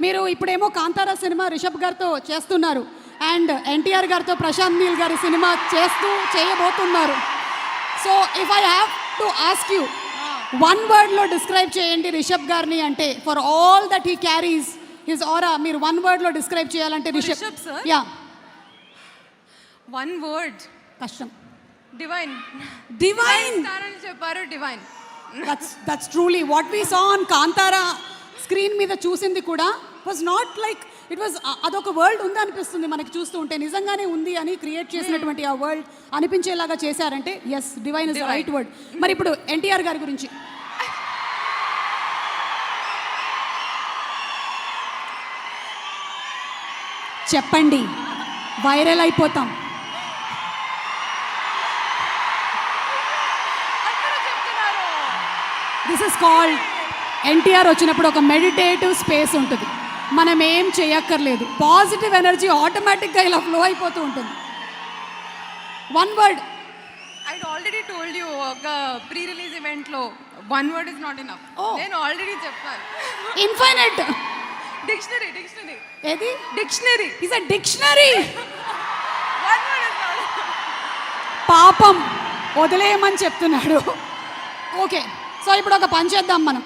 మీరు ఇప్పుడేమో కాంతారా సినిమా రిషబ్ గారితో చేస్తున్నారు అండ్ ఎన్టీఆర్ గారితో ప్రశాంత్ నీల్ గారి సినిమా చేయబోతున్నారు. So if I have to ask you one వర్డ్లో డిస్క్రైబ్ చేయండి రిషబ్ గారిని అంటే, for all that he carries his aura, మీరు వన్ వర్డ్లో డిస్క్రైబ్ చేయాలంటే Rishab sir yeah one word కష్టం. డివైన్ డివైన్ అని చెప్పారు. Divine. That's truly what we saw on Kantara screen మీద చూసింది కూడా was not like it was, అదొక వరల్డ్ ఉంది అనిపిస్తుంది మనకి చూస్తూ ఉంటే, నిజంగానే ఉంది అని క్రియేట్ చేసినటువంటి ఆ వరల్డ్ అనిపించేలాగా చేశారంటే yes divine is the right word. మరి ఇప్పుడు ఎన్టీఆర్ గారి గురించి చెప్పండి, వైరల్ అయిపోతాం. దిస్ ఇస్ కాల్డ్ ఎన్టీఆర్ వచ్చినప్పుడు ఒక మెడిటేటివ్ స్పేస్ ఉంటుంది, మనం ఏం చేయక్కర్లేదు, పాజిటివ్ ఎనర్జీ ఆటోమేటిక్గా ఇలా ఫ్లో అయిపోతూ ఉంటుంది. One word. I already told you ఒక ప్రీ రిలీజ్ ఈవెంట్లో one word is not enough. నేను ఆల్రెడీ చెప్పాను. ఇన్ఫైనైట్. డిక్షనరీ. ఏది? Dictionary. Is a dictionary. One word is not. పాపం వదిలేయమని చెప్తున్నాడు. ఓకే, సో ఇప్పుడు ఒక పని చేద్దాం మనం.